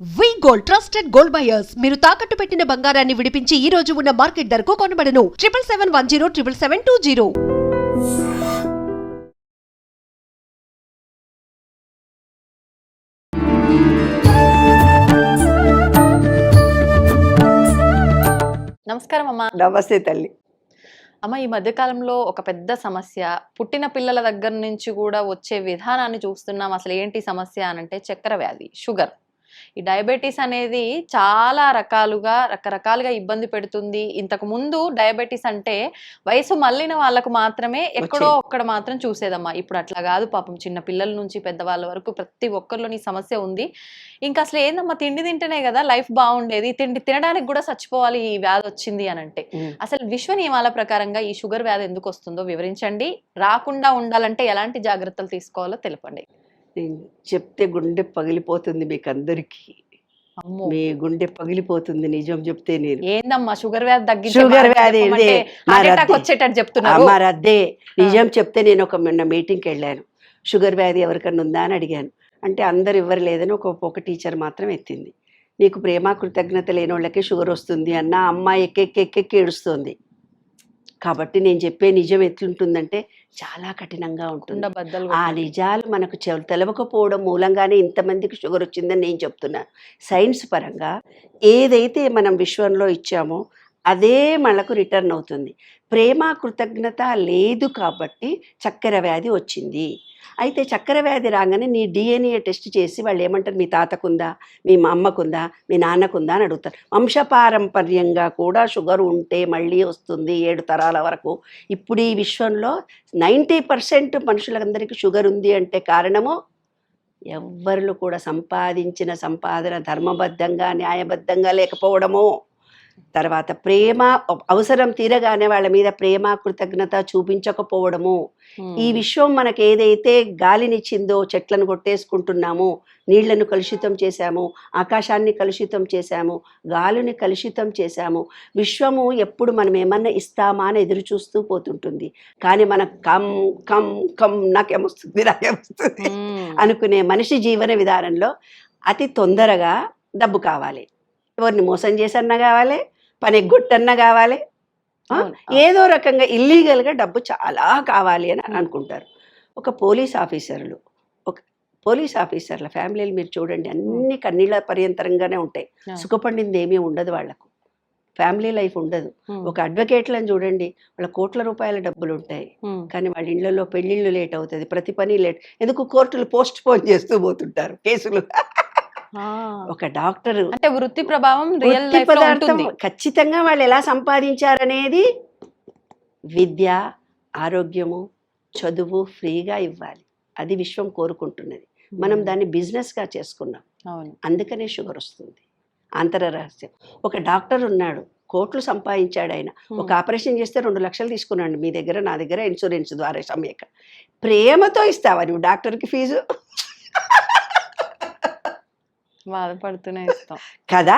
వి gold trusted gold buyers మీరు తాకట్టు పెట్టిన బంగారాన్ని విడిపించి ఈ రోజు ఉన్న మార్కెట్ ధరకు కొనబడను 7771077720. నమస్కారం అమ్మా. నమస్తే తల్లి. అమ్మ, ఈ మధ్య కాలంలో ఒక పెద్ద సమస్య, పుట్టిన పిల్లల దగ్గర నుంచి కూడా వచ్చే విధానాన్ని చూస్తున్నాం. అసలు ఏంటి సమస్య అనంటే చక్కెర వ్యాధి, షుగర్. ఈ డయాబెటీస్ అనేది చాలా రకరకాలుగా ఇబ్బంది పెడుతుంది. ఇంతకు ముందు డయాబెటీస్ అంటే వయసు మళ్ళిన వాళ్ళకు మాత్రమే ఎక్కడో ఒక్కడ మాత్రం చూసేదమ్మా. ఇప్పుడు అట్లా కాదు. పాపం చిన్న పిల్లల నుంచి పెద్దవాళ్ళ వరకు ప్రతి ఒక్కరిలోని సమస్య ఉంది. ఇంకా అసలు ఏందమ్మా, తిండి తింటేనే కదా లైఫ్ బాగుండేది, తినడానికి కూడా చచ్చిపోవాలి ఈ వ్యాధి వచ్చింది అని అంటే. అసలు విశ్వ నియమాల ప్రకారంగా ఈ షుగర్ వ్యాధి ఎందుకు వస్తుందో వివరించండి. రాకుండా ఉండాలంటే ఎలాంటి జాగ్రత్తలు తీసుకోవాలో తెలపండి. చెప్తే గుండె పగిలిపోతుంది మీకు అందరికి. మీ గుండె పగిలిపోతుంది నిజం చెప్తే. నేను ఏందమ్మా షుగర్ వ్యాధి తగ్గించి షుగర్ వ్యాధి వచ్చేటట్టు చెప్తున్నారు. మరి అదే నిజం చెప్తే. నేను మొన్న మీటింగ్కి వెళ్ళాను. షుగర్ వ్యాధి ఎవరికన్నా ఉందా అని అడిగాను. అంటే అందరు ఇవ్వరు లేదని ఒక టీచర్ మాత్రం ఎత్తింది. నీకు ప్రేమ కృతజ్ఞత లేని వాళ్ళకే షుగర్ వస్తుంది అన్న అమ్మాయి ఎక్కెక్కి ఏడుస్తుంది. కాబట్టి నేను చెప్పే నిజం ఎట్లుంటుందంటే చాలా కఠినంగా ఉంటుంది. ఆ నిజాలు మనకు తెలవకపోవడం మూలంగానే ఇంతమందికి షుగర్ వచ్చిందని నేను చెప్తున్నాను. సైన్స్ పరంగా ఏదైతే మనం విశ్వంలో ఇచ్చామో అదే మనకు రిటర్న్ అవుతుంది. ప్రేమ కృతజ్ఞత లేదు కాబట్టి చక్కెర వ్యాధి వచ్చింది. అయితే చక్కెర వ్యాధి రాగానే నీ డిఎన్ఏ టెస్ట్ చేసి వాళ్ళు ఏమంటారు, మీ తాతకుందా, మీ అమ్మకుందా, మీ నాన్నకుందా అని అడుగుతారు. వంశపారంపర్యంగా కూడా షుగర్ ఉంటే మళ్ళీ వస్తుంది 7 తరాల వరకు. ఇప్పుడు ఈ విశ్వంలో 90% మనుషులందరికీ షుగర్ ఉంది అంటే కారణము ఎవ్వరు కూడా సంపాదించిన సంపాదన ధర్మబద్ధంగా న్యాయబద్ధంగా లేకపోవడము. తర్వాత ప్రేమ అవసరం తీరగానే వాళ్ళ మీద ప్రేమ కృతజ్ఞత చూపించకపోవడము. ఈ విశ్వం మనకు ఏదైతే గాలినిచ్చిందో, చెట్లను కొట్టేసుకుంటున్నాము, నీళ్లను కలుషితం చేశాము, ఆకాశాన్ని కలుషితం చేశాము, గాలిని కలుషితం చేశాము. విశ్వము ఎప్పుడు మనం ఏమన్నా ఇస్తామా అని ఎదురు చూస్తూ పోతుంటుంది. కానీ మనకు కమ్ కమ్ కమ్ నాకేమొస్తుంది అనుకునే మనిషి జీవన విధానంలో అతి తొందరగా డబ్బు కావాలి. ఎవరిని మోసం చేసన్నా కావాలి, పని ఎగ్గొట్టన్నా కావాలి, ఏదో రకంగా ఇల్లీగల్గా డబ్బు చాలా కావాలి అని అనుకుంటారు. ఒక పోలీస్ ఆఫీసర్ల ఫ్యామిలీలు మీరు చూడండి, అన్ని కన్నీళ్ళ పర్యంతరంగానే ఉంటాయి. సుఖపడింది ఏమీ ఉండదు వాళ్ళకు, ఫ్యామిలీ లైఫ్ ఉండదు. ఒక అడ్వకేట్లను చూడండి, వాళ్ళ కోట్ల రూపాయల డబ్బులు ఉంటాయి, కానీ వాళ్ళ ఇళ్లలో పెళ్లిళ్ళు లేట్ అవుతుంది, ప్రతి పని లేట్. ఎందుకు? కోర్టులు పోస్ట్ పోన్ చేస్తూ పోతుంటారు కేసులు. ఒక డాక్టర్ అంటే వృత్తి ప్రభావం ఖచ్చితంగా వాళ్ళు ఎలా సంపాదించారనేది విద్య, ఆరోగ్యము, చదువు ఫ్రీగా ఇవ్వాలి. అది విశ్వం కోరుకుంటున్నది. మనం దాన్ని బిజినెస్గా చేసుకున్నాం, అందుకనే షుగర్ వస్తుంది. అంతరరహస్యం. ఒక డాక్టర్ ఉన్నాడు, కోట్లు సంపాదించాడు. ఆయన ఒక ఆపరేషన్ చేస్తే 2 లక్షలు తీసుకున్నాడు. మీ దగ్గర నా దగ్గర ఇన్సూరెన్స్ ద్వారా సమయక ప్రేమతో ఇస్తావా నువ్వు డాక్టర్కి ఫీజు? బాధపడుతూనే ఇస్తాం కదా.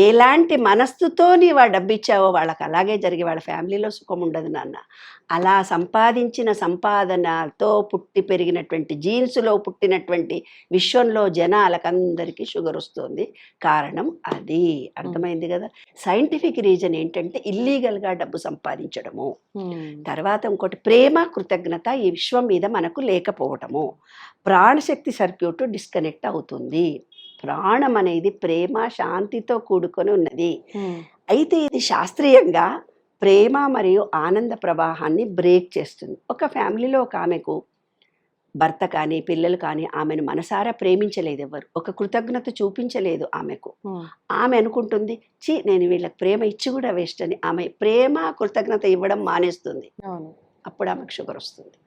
ఎలాంటి మనస్సుతో నీవు డబ్బు ఇచ్చావో వాళ్ళకి అలాగే జరిగి వాళ్ళ ఫ్యామిలీలో సుఖం ఉండదు నాన్న. అలా సంపాదించిన సంపాదనతో పుట్టి పెరిగినటువంటి జీన్స్లో పుట్టినటువంటి విశ్వంలో జనాలకందరికీ షుగర్ వస్తుంది. కారణం అది. అర్థమైంది కదా. సైంటిఫిక్ రీజన్ ఏంటంటే ఇల్లీగల్గా డబ్బు సంపాదించడము. తర్వాత ఇంకోటి ప్రేమ కృతజ్ఞత ఈ విశ్వం మీద మనకు లేకపోవటము. ప్రాణశక్తి సర్క్యూట్ డిస్కనెక్ట్ అవుతుంది. ప్రాణం అనేది ప్రేమ శాంతితో కూడుకొని ఉన్నది. అయితే ఇది శాస్త్రీయంగా ప్రేమ మరియు ఆనంద ప్రవాహాన్ని బ్రేక్ చేస్తుంది. ఒక ఫ్యామిలీలో ఒక ఆమెకు భర్త కానీ పిల్లలు కానీ ఆమెను మనసారా ప్రేమించలేదు, ఎవరు ఒక కృతజ్ఞత చూపించలేదు ఆమెకు. ఆమె అనుకుంటుంది, నేను వీళ్ళకి ప్రేమ ఇచ్చి కూడా వేస్ట్ అని. ఆమె ప్రేమ కృతజ్ఞత ఇవ్వడం మానేస్తుంది. అప్పుడు ఆమెకు షుగర్ వస్తుంది.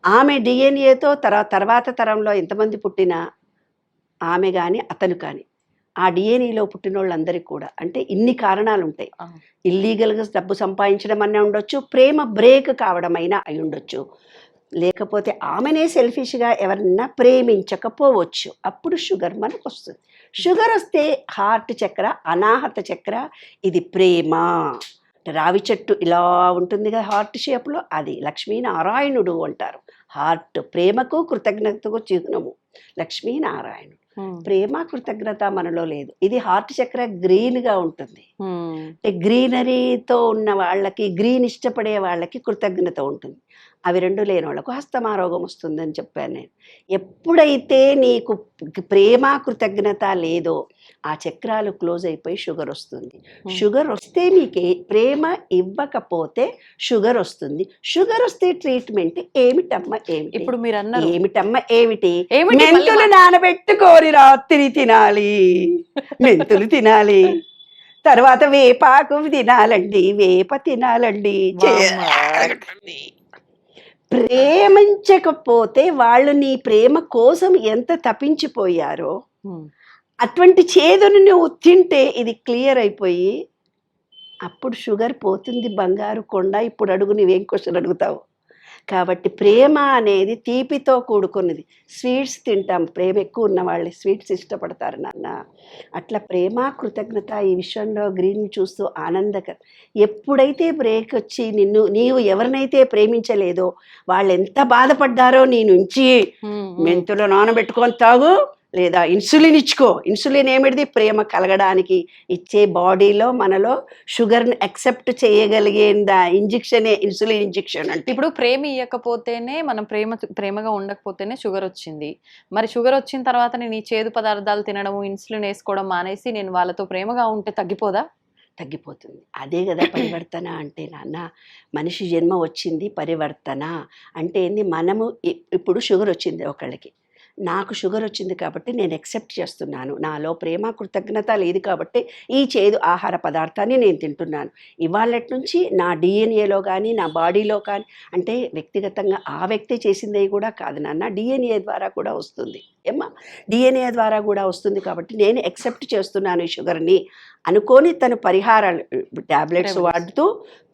ఆమె డిఎన్ఏతో తర్వాత తరంలో ఎంతమంది పుట్టినా ఆమె కానీ అతను కానీ ఆ డిఎన్ఏలో పుట్టిన వాళ్ళందరికీ కూడా, అంటే ఇన్ని కారణాలు ఉంటాయి. ఇల్లీగల్గా డబ్బు సంపాదించడం అనే ఉండొచ్చు, ప్రేమ బ్రేక్ కావడం అయినా అయి ఉండొచ్చు, లేకపోతే ఆమెనే సెల్ఫిష్గా ఎవరన్నా ప్రేమించకపోవచ్చు. అప్పుడు షుగర్ మనకు వస్తుంది. షుగర్ వస్తే హార్ట్ చక్ర, అనాహత చక్ర, ఇది ప్రేమ. రావి చెట్టు ఇలా ఉంటుంది కదా హార్ట్ షేప్లో, అది లక్ష్మీనారాయణుడు అంటారు. హార్ట్ ప్రేమకు కృతజ్ఞతకు చిహ్నము లక్ష్మీనారాయణుడు. ప్రేమ కృతజ్ఞత మనలో లేదు. ఇది హార్ట్ చక్ర గ్రీన్గా ఉంటుంది. అంటే గ్రీనరీతో ఉన్న వాళ్ళకి, గ్రీన్ ఇష్టపడే వాళ్ళకి కృతజ్ఞత ఉంటుంది. అవి రెండు లేని వాళ్ళకు హస్తమారోగం వస్తుందని చెప్పాను నేను. ఎప్పుడైతే నీకు ప్రేమ కృతజ్ఞత లేదో ఆ చక్రాలు క్లోజ్ అయిపోయి షుగర్ వస్తుంది. షుగర్ వస్తే నీకు ప్రేమ ఇవ్వకపోతే షుగర్ వస్తుంది. షుగర్ వస్తే ట్రీట్మెంట్ ఏమిటమ్మా ఏమిటి? ఇప్పుడు మీరు అన్నారు ఏమిటమ్మా ఏమిటి? మెంతులు నానబెట్టుకోని రాత్రి తినాలి, మెంతులు తినాలి, తర్వాత వేపాకు తినాలండి, వేప తినాలండి. ప్రేమించకపోతే వాళ్ళు నీ ప్రేమ కోసం ఎంత తప్పించిపోయారో అటువంటి చేదును నువ్వు తింటే ఇది క్లియర్ అయిపోయి అప్పుడు షుగర్ పోతుంది. బంగారు కొండ. ఇప్పుడు అడుగు, నువ్వేం క్వశ్చన్ అడుగుతావు? కాబట్టి ప్రేమ అనేది తీపితో కూడుకున్నది. స్వీట్స్ తింటాం, ప్రేమ ఎక్కువ ఉన్న వాళ్ళు స్వీట్స్ ఇష్టపడతారు నాన్న. అట్లా ప్రేమ కృతజ్ఞత ఈ విషయంలో గ్రీన్ చూస్తూ ఆనందకరం. ఎప్పుడైతే బ్రేక్ వచ్చి నీవు ఎవరినైతే ప్రేమించలేదో వాళ్ళు ఎంత బాధపడ్డారో నీ నుంచి మెంతులు నానబెట్టుకొని తాగు, లేదా ఇన్సులిన్ ఇచ్చుకో. ఇన్సులిన్ ఏమిటిది? ప్రేమ కలగడానికి ఇచ్చే, బాడీలో మనలో షుగర్ని యాక్సెప్ట్ చేయగలిగే ఇంజెక్షనే ఇన్సులిన్ ఇంజెక్షన్ అంటే. ఇప్పుడు ప్రేమ ఇవ్వకపోతేనే, మనం ప్రేమగా ఉండకపోతేనే షుగర్ వచ్చింది. మరి షుగర్ వచ్చిన తర్వాత నేను ఈ చేదు పదార్థాలు తినడము, ఇన్సులిన్ వేసుకోవడం మానేసి నేను వాళ్ళతో ప్రేమగా ఉంటే తగ్గిపోదా? తగ్గిపోతుంది. అదే కదా పరివర్తన అంటే నాన్న. మనిషి జన్మ వచ్చింది పరివర్తన అంటే ఏంది? మనము ఇప్పుడు షుగర్ వచ్చింది ఒకళ్ళకి, నాకు షుగర్ వచ్చింది కాబట్టి నేను యాక్సెప్ట్ చేస్తున్నాను. నాలో ప్రేమ కృతజ్ఞత లేదు కాబట్టి ఈ చేదు ఆహార పదార్థాన్ని నేను తింటున్నాను. ఇవాళటి నుంచి నా డిఎన్ఏలో కానీ నా బాడీలో కానీ, అంటే వ్యక్తిగతంగా ఆ వ్యక్తి చేసింది కూడా కాదు నాన్న, డిఎన్ఏ ద్వారా కూడా వస్తుంది ఏమ్మా, డిఎన్ఏ ద్వారా కూడా వస్తుంది. కాబట్టి నేను యాక్సెప్ట్ చేస్తున్నాను ఈ షుగర్ని అనుకొని తను పరిహారాలు ట్యాబ్లెట్స్ వాడుతూ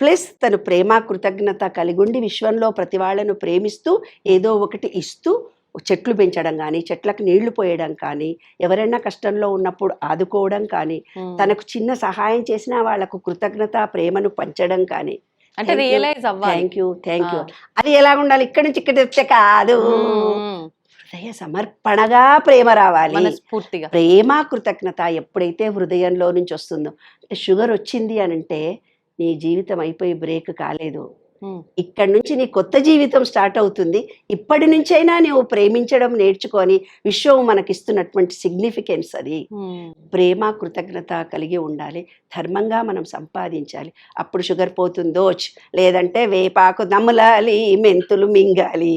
ప్లస్ తను ప్రేమ కృతజ్ఞత కలిగి ఉండి విశ్వంలో ప్రతి వాళ్ళను ప్రేమిస్తూ ఏదో ఒకటి ఇస్తూ చెట్లు పెంచడం కానీ, చెట్లకు నీళ్లు పోయడం కానీ, ఎవరైనా కష్టంలో ఉన్నప్పుడు ఆదుకోవడం కానీ, తనకు చిన్న సహాయం చేసిన వాళ్ళకు కృతజ్ఞత ప్రేమను పంచడం కానీ. అంటే రియలైజ్ అవ్వాలి. Thank you. అది ఎలా ఉండాలి? ఇక్కడి నుంచి ఇక్కడ వచ్చే కాదు, హృదయ సమర్పణగా ప్రేమ రావాలి. మనస్ఫూర్తిగా ప్రేమ కృతజ్ఞత ఎప్పుడైతే హృదయంలో నుంచి వస్తుందో, అంటే షుగర్ వచ్చింది అని అంటే నీ జీవితం అయిపోయి బ్రేక్ కాలేదు. ఇక్కడి నుంచి నీ కొత్త జీవితం స్టార్ట్ అవుతుంది. ఇప్పటి నుంచైనా నువ్వు ప్రేమించడం నేర్చుకొని, విశ్వం మనకిస్తున్నటువంటి సిగ్నిఫికెన్స్ అది. ప్రేమ కృతజ్ఞత కలిగి ఉండాలి, ధర్మంగా మనం సంపాదించాలి. అప్పుడు షుగర్ పోతుందో, లేదంటే వేపాకు నమ్మలాలి, మెంతులు మింగాలి.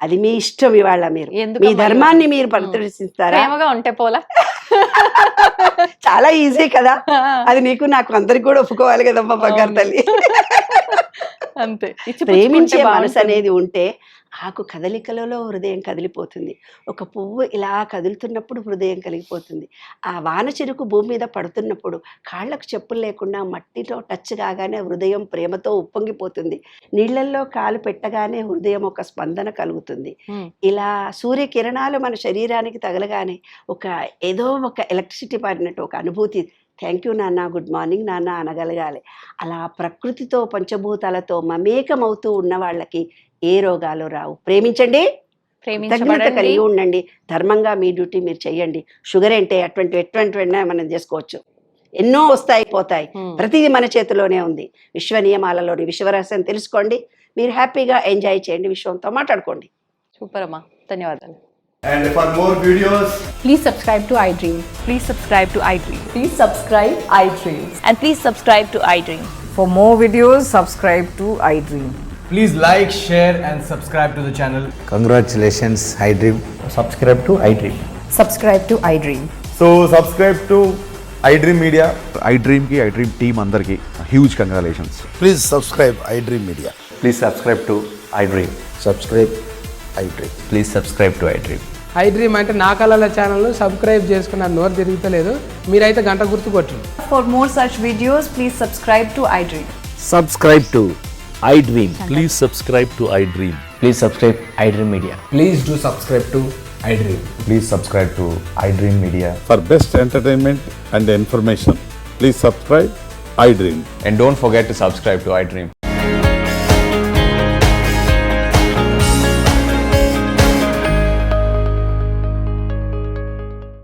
అది మీ ఇష్టం. ఇవాళ మీరు మీ ధర్మాన్ని మీరు ప్రదర్శిస్తారా? ప్రేమగా ఉంటే పోలా? చాలా ఈజీ కదా అది. నీకు నాకు అందరికి కూడా ఒప్పుకోవాలి కదమ్మా బంగారు తల్లి. అంతే. ప్రేమించే మనసు అనేది ఉంటే ఆకు కదలికలలో హృదయం కదిలిపోతుంది. ఒక పువ్వు ఇలా కదులుతున్నప్పుడు హృదయం కలిగిపోతుంది. ఆ వాన చెరుకు భూమి మీద పడుతున్నప్పుడు కాళ్ళకు చెప్పులు లేకుండా మట్టితో టచ్ కాగానే హృదయం ప్రేమతో ఉప్పొంగిపోతుంది. నీళ్లల్లో కాలు పెట్టగానే హృదయం ఒక స్పందన కలుగుతుంది. ఇలా సూర్యకిరణాలు మన శరీరానికి తగలగానే ఏదో ఒక ఎలక్ట్రిసిటీ పారినట్టు ఒక అనుభూతి. థ్యాంక్ యూ నాన్న, గుడ్ మార్నింగ్ నాన్న అనగలగాలి. అలా ప్రకృతితో పంచభూతాలతో మమేకమవుతూ ఉన్న వాళ్ళకి ఏ రోగాలు రావు. ప్రేమించండి, కృతజ్ఞత కలిగి ఉండండి, ధర్మంగా మీ డ్యూటీ మీరు చెయ్యండి. షుగర్ అంటే ఎటువంటి మనం చేసుకోవచ్చు. ఎన్నో వస్తాయి పోతాయి, ప్రతిదీ మన చేతిలోనే ఉంది. విశ్వ నియమాలలోని విశ్వరహస్యం తెలుసుకోండి, మీరు హ్యాపీగా ఎంజాయ్ చేయండి, విశ్వంతో మాట్లాడుకోండి. సూపర్ అమ్మా, ధన్యవాదాలు. And for more videos, Please subscribe to iDream. Please subscribe to iDream. Please subscribe iDream. And please subscribe to iDream. For more videos, subscribe to iDream. please like, share and subscribe to the channel. Congratulations, iDream. Subscribe to iDream. Subscribe to iDream. So subscribe to iDream Media. iDream ki iDream team andarki huge congratulations. Please subscribe iDream Media. Please subscribe to iDream. Subscribe iDream. Please subscribe to iDream. iDream అంటే నా కళల ఛానల్ను subscribe చేసుకున్న నోరు తిరుగుతలేదు, మీరైతే గంట గుర్తు కొట్టండి. For more such videos, please subscribe to iDream. Subscribe to iDream. Please subscribe to iDream. Please subscribe iDream Media. Please do subscribe to iDream. Please subscribe to iDream Media. For best entertainment and information, please subscribe iDream. And don't forget to subscribe to iDream.